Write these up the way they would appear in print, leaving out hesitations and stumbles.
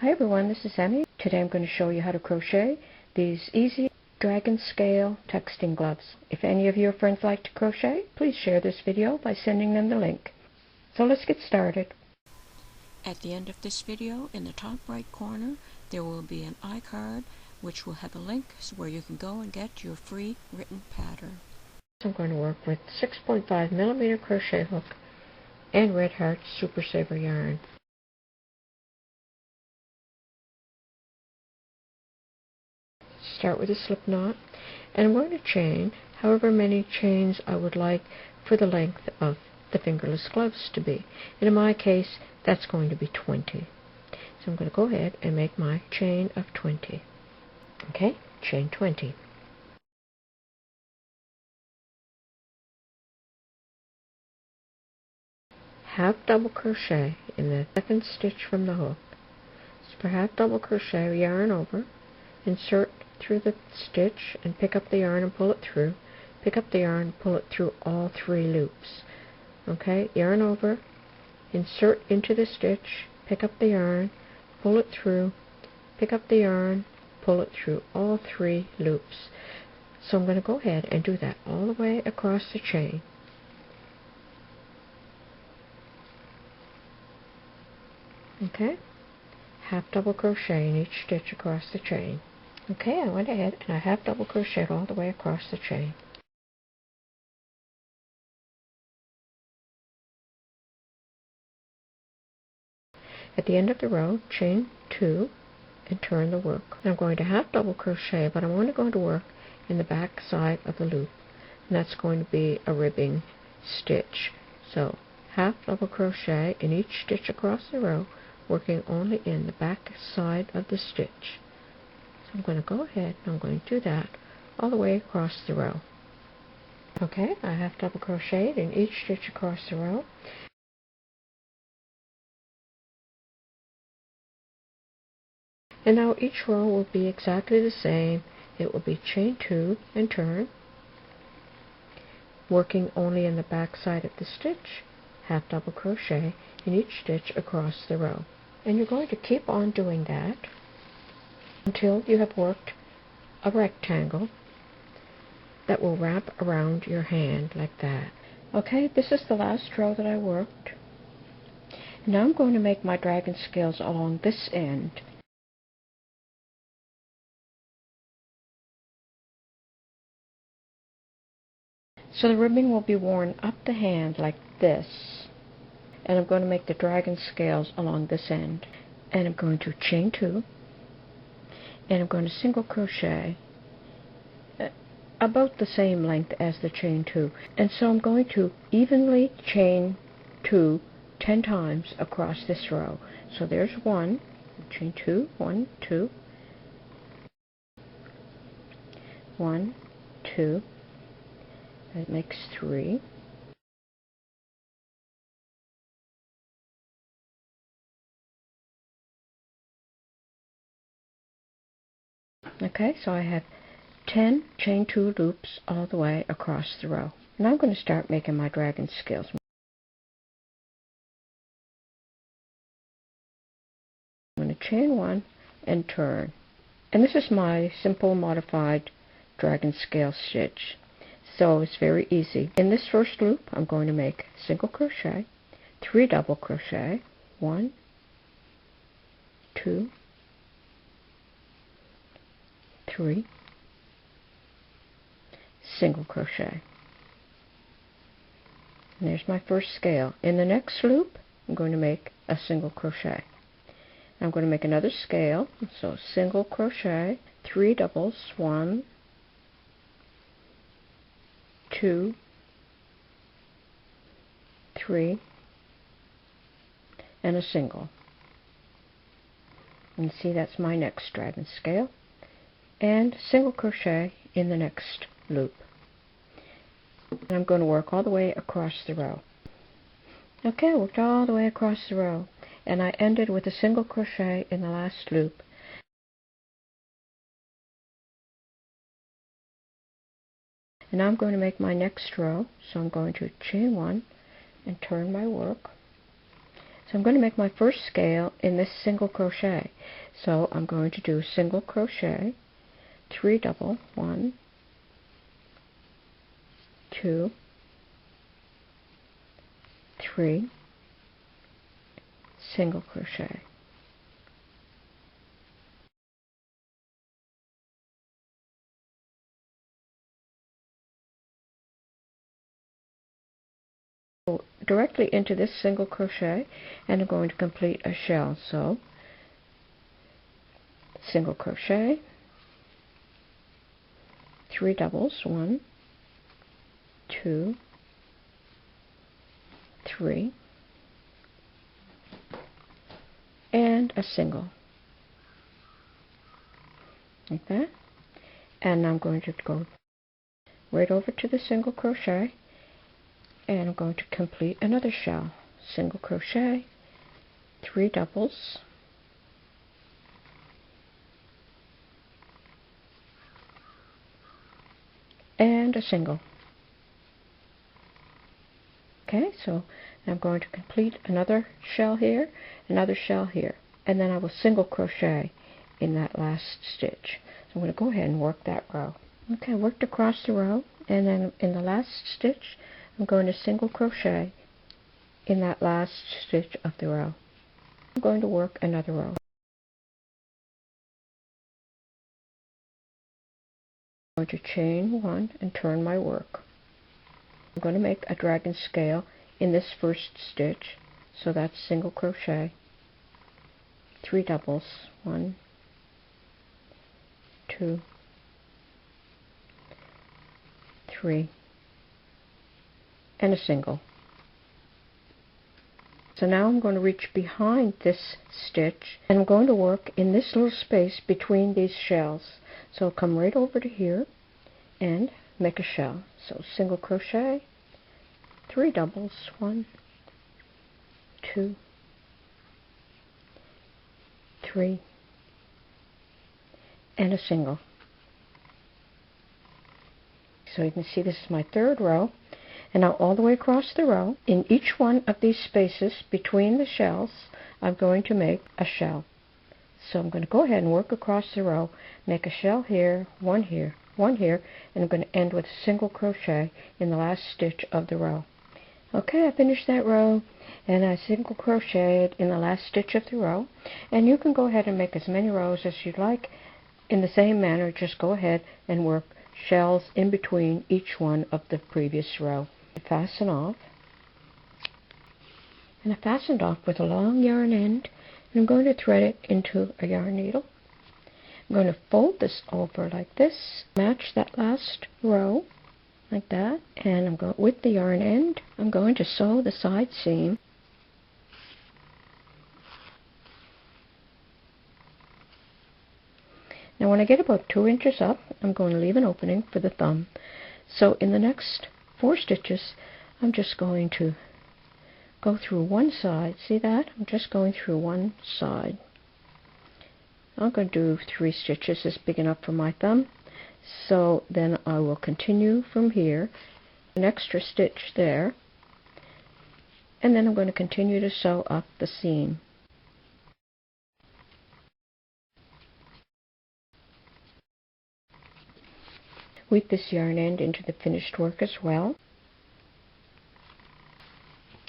Hi everyone, this is Emmy. Today I'm going to show you how to crochet these easy dragon scale texting gloves. If any of your friends like to crochet, please share this video by sending them the link. So let's get started. At the end of this video, in the top right corner, there will be an icard which will have a link where you can go and get your free written pattern. I'm going to work with 6.5mm crochet hook and Red Heart Super Saver yarn. Start with a slip knot, and I'm going to chain however many chains I would like for the length of the fingerless gloves to be. And in my case, that's going to be 20. So I'm going to go ahead and make my chain of 20. Okay, chain 20. Half double crochet in the second stitch from the hook. So for half double crochet, yarn over, insert through the stitch and pick up the yarn and pull it through. Pick up the yarn and pull it through all 3 loops. Okay, yarn over, insert into the stitch, pick up the yarn, pull it through, pick up the yarn, pull it through all 3 loops. So I'm going to go ahead and do that all the way across the chain. Okay, half double crochet in each stitch across the chain. Okay, I went ahead and I half double crocheted all the way across the chain. At the end of the row, chain 2 and turn the work. I'm going to half double crochet, but I'm only going to work in the back side of the loop, and that's going to be a ribbing stitch. So half double crochet in each stitch across the row, working only in the back side of the stitch. So I'm going to go ahead and I'm going to do that all the way across the row. Okay, I half double crocheted in each stitch across the row. And now each row will be exactly the same. It will be chain 2 and turn, working only in the back side of the stitch, half double crochet in each stitch across the row. And you're going to keep on doing that until you have worked a rectangle that will wrap around your hand like that. Okay, this is the last row that I worked. Now I'm going to make my dragon scales along this end. So the ribbing will be worn up the hand like this. And I'm going to make the dragon scales along this end. And I'm going to chain 2. And I'm going to single crochet about the same length as the chain 2. And so I'm going to evenly chain 2 10 times across this row. So there's 1, chain 2, 1, 2, 1, 2, that makes 3. Okay, so I have 10 chain 2 loops all the way across the row. Now I'm going to start making my dragon scales. I'm going to chain 1 and turn. And this is my simple modified dragon scale stitch. So it's very easy. In this first loop, I'm going to make single crochet, 3 double crochet, 1, 2, 3, single crochet. And there's my first scale. In the next loop, I'm going to make a single crochet. I'm going to make another scale, so single crochet, 3 doubles, 1, 2, 3, and a single. And see, that's my next dragon scale. And single crochet in the next loop. And I'm going to work all the way across the row. Okay, I worked all the way across the row, and I ended with a single crochet in the last loop. And now I'm going to make my next row, so I'm going to chain 1 and turn my work. So I'm going to make my first scale in this single crochet. So I'm going to do single crochet, 3 double, 1, 2, 3, single crochet. Directly into this single crochet, and I'm going to complete a shell. So single crochet, 3 doubles, 1, 2, 3, and a single, like that. And I'm going to go right over to the single crochet, and I'm going to complete another shell. Single crochet, 3 doubles, and a single. Okay, so I'm going to complete another shell here, another shell here, and then I will single crochet in that last stitch. So I'm going to go ahead and work that row. Okay, I worked across the row, and then in the last stitch I'm going to single crochet in that last stitch of the row. I'm going to work another row. I'm going to chain 1 and turn my work. I'm going to make a dragon scale in this first stitch, so that's single crochet, 3 doubles, 1, 2, 3, and a single. So now I'm going to reach behind this stitch, and I'm going to work in this little space between these shells. So I'll come right over to here and make a shell. So single crochet, 3 doubles, 1, 2, 3, and a single. So you can see this is my third row, and now all the way across the row, in each one of these spaces between the shells, I'm going to make a shell. So I'm going to go ahead and work across the row, make a shell here, one here, one here, and I'm going to end with a single crochet in the last stitch of the row. Okay, I finished that row, and I single crocheted in the last stitch of the row, and you can go ahead and make as many rows as you'd like in the same manner. Just go ahead and work shells in between each one of the previous row. Fasten off, and I fastened off with a long yarn end, and I'm going to thread it into a yarn needle. I'm going to fold this over like this, match that last row like that, and I'm going with the yarn end, I'm going to sew the side seam. Now when I get about 2 inches up, I'm going to leave an opening for the thumb. So in the next 4 stitches, I'm just going to go through one side. See that? I'm just going through one side. I'm going to do 3 stitches. It's big enough for my thumb. So then I will continue from here, an extra stitch there, and then I'm going to continue to sew up the seam. Weave this yarn end into the finished work as well.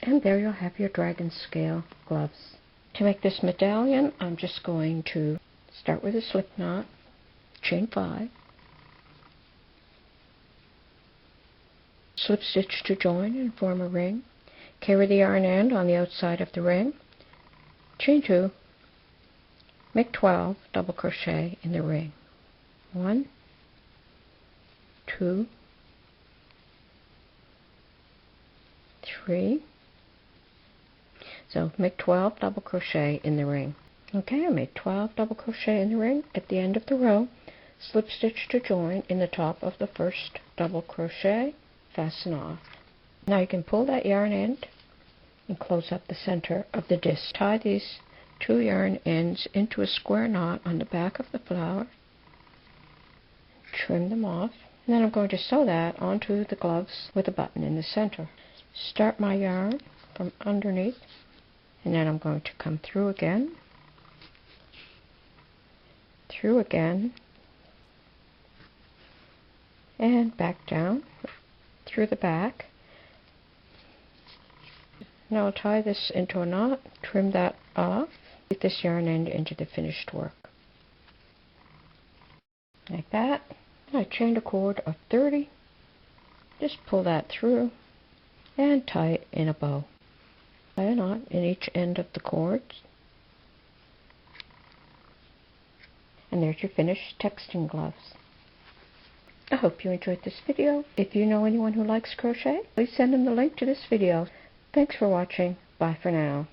And there you'll have your dragon scale gloves. To make this medallion, I'm just going to start with a slip knot, chain 5, slip stitch to join and form a ring, carry the yarn end on the outside of the ring, chain 2, make 12 double crochet in the ring. 1, 2, 3. So make 12 double crochet in the ring. Okay, I made 12 double crochet in the ring. At the end of the row, slip stitch to join in the top of the first double crochet, fasten off. Now you can pull that yarn end and close up the center of the disc. Tie these 2 yarn ends into a square knot on the back of the flower. Trim them off. And then I'm going to sew that onto the gloves with a button in the center. Start my yarn from underneath And then I'm going to come through again, and back down through the back. Now I'll tie this into a knot, trim that off, get this yarn end into the finished work. Like that. I chained a cord of 30, just pull that through and tie it in a bow. Tie a knot in each end of the cords. And there's your finished texting gloves. I hope you enjoyed this video. If you know anyone who likes crochet, please send them the link to this video. Thanks for watching. Bye for now.